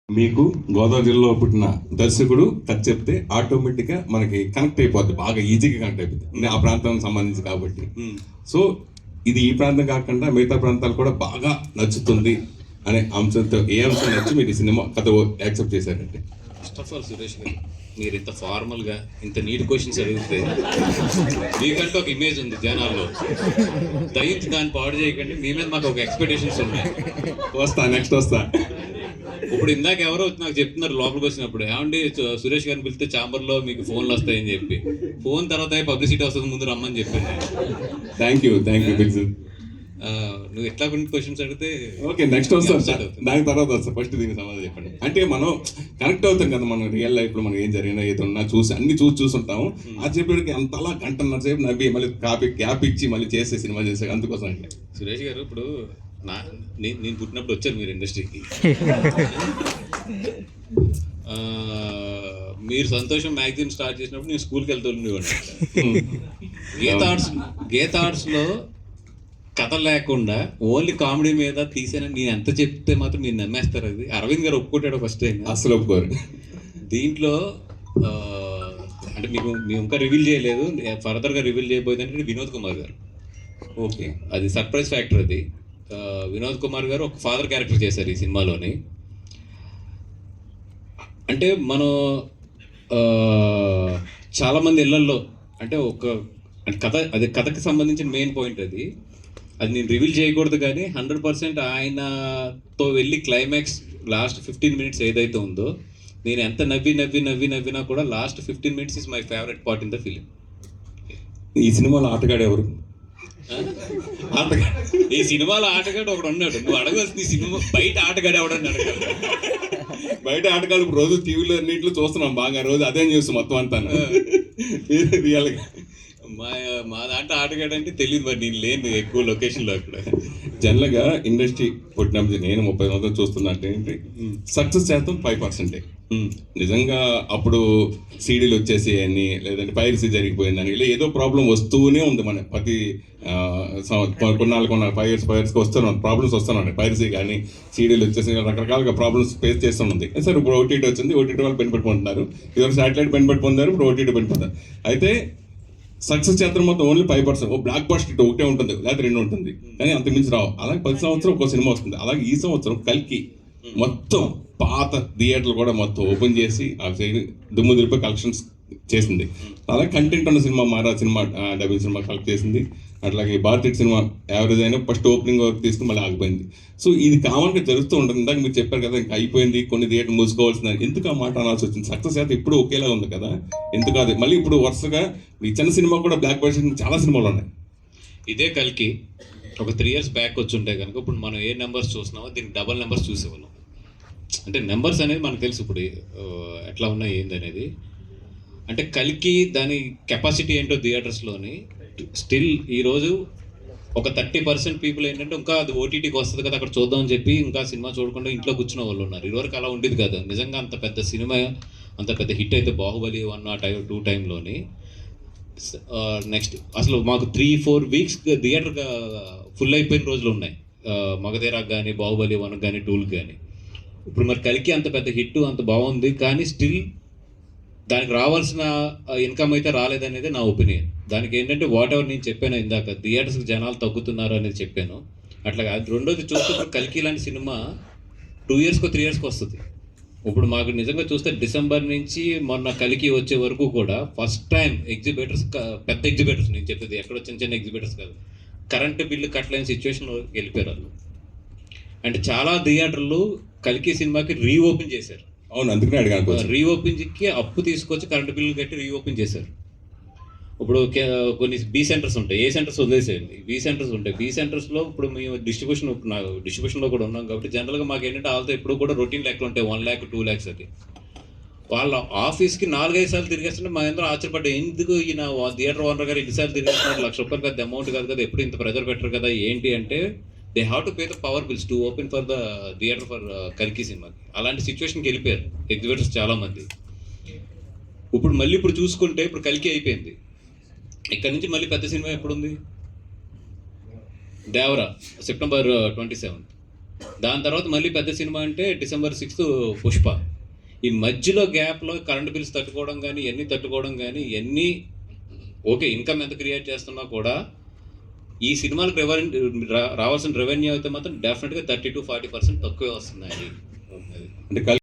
మీకు గోదావరి జిల్లాలో పుట్టిన దర్శకుడు కథ చెప్తే ఆటోమేటిక్గా మనకి కనెక్ట్ అయిపోద్ది, బాగా ఈజీగా కనెక్ట్ అయిపోద్ది ఆ ప్రాంతానికి సంబంధించి కాబట్టి. సో ఇది ఈ ప్రాంతం కాకుండా మిగతా ప్రాంతాలు కూడా బాగా నచ్చుతుంది అనే అంశంతో ఏ అంశం నచ్చి మీరు ఈ సినిమా కథ యాక్సెప్ట్ చేశారంటే? ఫస్ట్ ఆఫ్ ఆల్ సురేష్ గారు, మీరు ఇంత ఫార్మల్గా ఇంత నీట్ క్వశ్చన్స్ అడిగితే మీకంటే ఒక ఇమేజ్ ఉంది జనాల్లో, దయచేసి దాన్ని పాడు చేయకండి. మీ మీద మాకు ఒక ఎక్స్పెక్టేషన్స్ ఉన్నాయి. నెక్స్ట్ వస్తా. ఇప్పుడు ఇందాక ఎవరో నాకు చెప్తున్నారు లోపలికి వచ్చినప్పుడు, ఏమండి సురేష్ గారిని పిలిస్తే ఛాంబర్లో మీకు ఫోన్లు వస్తాయని చెప్పి, ఫోన్ తర్వాత పబ్లిసిటీ వస్తుంది, ముందు రమ్మని చెప్పింది. థ్యాంక్ యూ నువ్వు ఎట్లా కొన్ని క్వశ్చన్స్ అడిగితే ఓకే, నెక్స్ట్ వస్తాను సార్, దాని తర్వాత వస్తా. ఫస్ట్ దీనికి సమాధానం చెప్పండి. అంటే మనం కనెక్ట్ అవుతాం కదా, మనం రియల్ లైఫ్లో మనం ఏం జరిగినా ఏదన్నా చూసి అన్ని చూస్తుంటాము. ఆ చెప్పేటికి అంతలా గంటన్నర సేపు నవ్వి మళ్ళీ గ్యాప్ ఇచ్చి మళ్ళీ చేసే సినిమా చేసే అందుకోసం అంటే. సురేష్ గారు, ఇప్పుడు నేను పుట్టినప్పుడు వచ్చారు మీరు ఇండస్ట్రీకి. మీరు సంతోషం మ్యాగజైన్ స్టార్ట్ చేసినప్పుడు నేను స్కూల్కి వెళ్తుండేవాడిని. గీత ఆర్ట్స్లో కథ లేకుండా ఓన్లీ కామెడీ మీద తీసానని నేను ఎంత చెప్తే మాత్రం మీరు నమ్మేస్తారు. అది అరవింద్ గారు ఒప్పుకుంటాడు ఫస్ట్ టైం, అసలు ఒప్పుకోరు. దీంట్లో అంటే మేము ఇంకా రివీల్ చేయలేదు, ఫర్దర్గా రివీల్ చేయబోయేదంటే వినోద్ కుమార్ గారు. ఓకే, అది సర్ప్రైజ్ ఫ్యాక్టర్. అది వినోద్ కుమార్ గారు ఒక ఫాదర్ క్యారెక్టర్ చేశారు ఈ సినిమాలోని. అంటే మనం చాలామంది ఇళ్లల్లో అంటే కథకి సంబంధించిన మెయిన్ పాయింట్ అది నేను రివీల్ చేయకూడదు, కానీ 100% ఆయనతో వెళ్ళి క్లైమాక్స్ లాస్ట్ 15 minutes ఏదైతే ఉందో, నేను ఎంత నవ్వినా కూడా last 15 minutes is my favourite part in the film. ఈ సినిమాలో ఆటగాడు ఎవరు? ఈ సినిమాలో ఆటగాడు ఒకడు ఉన్నాడు. నువ్వు అడగవలసింది ఈ సినిమా బయట ఆటగాడు ఎవడని అడగాలి. బయట ఆటగాడు రోజు టీవీలో అన్నింటిలో చూస్తున్నాం బాగా, రోజు అదే న్యూస్ మొత్తం అంతా. రియల్గా మా దాంట్లో ఆటగాడు అంటే తెలియదు, మరి నేను లేను ఎక్కువ లొకేషన్లో. అక్కడ జనరల్గా ఇండస్ట్రీ పుట్టినప్పుడు నేను 30 సంవత్సరాలు చూస్తున్నా అంటే సక్సెస్ శాతం 5%. నిజంగా అప్పుడు సీడీలు వచ్చేసి అని, లేదంటే పైరసీ జరిగిపోయిందని, ఇలా ఏదో ప్రాబ్లం వస్తూనే ఉంది. మన ప్రతి కొన్నాళ్ళు 5 years వస్తున్నాం, ప్రాబ్లమ్స్ వస్తున్నాయి. పైరసీ కానీ సీడీలు వచ్చేసి రకరకాలుగా ప్రాబ్లమ్స్ ఫేస్ చేస్తున్నది. సార్ ఇప్పుడు ఓటీటీ వచ్చింది, ఓటీటీ వాళ్ళు బెనిఫిట్ పొందుతున్నారు, ఇదివరకు శాటిలైట్ బెనిఫిట్ పొందారు, ఇప్పుడు ఓటీటీ బెనిఫిట్ పొందారు. అయితే సక్సెస్ చేత్రం మొత్తం ఓన్లీ 5%. ఓ బ్లాక్ బస్టర్ ఒకటే ఉంటుంది, లేదా 2 ఉంటుంది, కానీ అంత మించి రావు. అలాగే 10 సంవత్సరం ఒక సినిమా వస్తుంది. అలాగే ఈ సంవత్సరం కల్కి మొత్తం పాత థియేటర్లు కూడా మొత్తం ఓపెన్ చేసి ఆ సైడ్ దుమ్ము దులిపి కలెక్షన్స్ చేసింది. అలాగే కంటెంట్ ఉన్న cinema Maharaj cinema dubbing cinema collect చేసింది. అట్లాగే భారతీయ సినిమా యావరేజ్ అయినా ఫస్ట్ ఓపెనింగ్ వరకు తీసుకుని మళ్ళీ ఆగిపోయింది. సో ఇది కామన్గా జరుగుతూ ఉంటుంది. ఇందాక మీరు చెప్పారు కదా, ఇంకా అయిపోయింది, కొన్ని థియేటర్ మూసుకోవాల్సింది. ఎందుకు ఆ మాట అనాల్సి వచ్చింది? సక్సెస్ అయితే ఇప్పుడు ఒకేలా ఉంది కదా, ఎందుకు అది మళ్ళీ ఇప్పుడు వరుసగా ఈ చిన్న సినిమా కూడా బ్లాక్ బస్టర్ చాలా సినిమాలు ఉన్నాయి. ఇదే కల్కి ఒక 3 years బ్యాక్ వచ్చి ఉంటే కనుక ఇప్పుడు మనం ఏ నెంబర్స్ చూస్తున్నామో దీనికి డబల్ నెంబర్స్ చూసేవాళ్ళం. అంటే నెంబర్స్ అనేది మనకు తెలుసు ఇప్పుడు ఎట్లా ఉన్నాయి ఏంది అనేది. అంటే కల్కి దాని కెపాసిటీ ఏంటో థియేటర్స్లోని స్టిల్ ఈరోజు ఒక 30% పీపుల్ ఏంటంటే ఇంకా అది ఓటీటీకి వస్తుంది కదా అక్కడ చూద్దామని చెప్పి ఇంకా సినిమా చూడకుండా ఇంట్లో కూర్చున్న వాళ్ళు ఉన్నారు. ఇదివరకు అలా ఉండేది కదా. నిజంగా అంత పెద్ద సినిమా, అంత పెద్ద హిట్ అయితే బాహుబలి 1 or 2 టైంలోని నెక్స్ట్ అసలు మాకు 3-4 weeks థియేటర్ ఫుల్ అయిపోయిన రోజులు ఉన్నాయి. మగధీరాకు కానీ, బాహుబలి 1 కానీ 2 కానీ. ఇప్పుడు మరి కల్కి అంత పెద్ద హిట్ అంత బాగుంది, కానీ స్టిల్ దానికి రావాల్సిన ఇన్కమ్ అయితే రాలేదనేది నా ఒపీనియన్. దానికి ఏంటంటే వాట్ ఎవర్ నేను చెప్పాను ఇందాక, థియేటర్స్కి జనాలు తగ్గుతున్నారు అనేది చెప్పాను. అట్లాగా అది రెండోది చూస్తే ఇప్పుడు కల్కి లాంటి సినిమా 2 years 3 years వస్తుంది. ఇప్పుడు మాకు నిజంగా చూస్తే డిసెంబర్ నుంచి మొన్న కల్కి వచ్చే వరకు కూడా ఫస్ట్ టైం ఎగ్జిబిటర్స్, పెద్ద ఎగ్జిబిటర్స్, నేను చెప్పేది ఎక్కడో చిన్న ఎగ్జిబిటర్స్ కాదు, కరెంటు బిల్లు కట్టలేని సిచ్యువేషన్లో వెళ్ళిపోయారు వాళ్ళు. అంటే చాలా థియేటర్లు కల్కి సినిమాకి రీఓపెన్ చేశారు. అవును, అందుకనే అడిగాను. రీఓపెన్కి అప్పు తీసుకొచ్చి కరెంటు బిల్లు కట్టి రీఓపెన్ చేశారు. ఇప్పుడు కొన్ని బి సెంటర్స్ ఉంటాయి, ఏ సెంటర్స్ వదిలేసేయండి, బి సెంటర్స్ ఉంటాయి. బి సెంటర్స్లో ఇప్పుడు మేము డిస్ట్రిబ్యూషన్లో కూడా ఉన్నాం కాబట్టి జనరల్గా మాకు ఏంటంటే వాళ్ళతో ఇప్పుడు కూడా రొటీన్ లెక్కలు ఉంటాయి, 1 lakh 2 lakhs అది. వాళ్ళ ఆఫీస్కి 4-5 సార్లు తిరిగేస్తుంటే మా అందరూ ఆశ్చర్యపడ్డా, ఎందుకు ఈయన థియేటర్ ఓనర్ గారు ఎన్నిసార్లు తిరిగేస్తున్నారు, ₹1,00,000 పెద్ద అమౌంట్ కాదు కదా, ఎప్పుడు ఇంత ప్రెజర్ పెట్టరు కదా, ఏంటి అంటే they have to pay the power bills to open for the theatre for కల్కి సినిమాకి. అలాంటి సిచ్యువేషన్కి వెళ్ళిపోయారు ఎగ్జిబిటర్స్ చాలామంది. ఇప్పుడు చూసుకుంటే ఇప్పుడు కల్కి అయిపోయింది, ఇక్కడ నుంచి మళ్ళీ పెద్ద సినిమా ఎప్పుడుంది? Devara September 27th. దాని తర్వాత మళ్ళీ పెద్ద సినిమా అంటే డిసెంబర్ 6 పుష్ప. ఈ మధ్యలో గ్యాప్లో కరెంట్ బిల్స్ తట్టుకోవడం కానీ ఇవన్నీ తట్టుకోవడం కానీ ఇవన్నీ ఓకే, ఇన్కమ్ ఎంత క్రియేట్ చేస్తున్నా కూడా ఈ సినిమాలకు రావాల్సిన రెవెన్యూ అయితే మాత్రం డెఫినెట్గా 30 to 40% తక్కువే వస్తున్నాయి. అంటే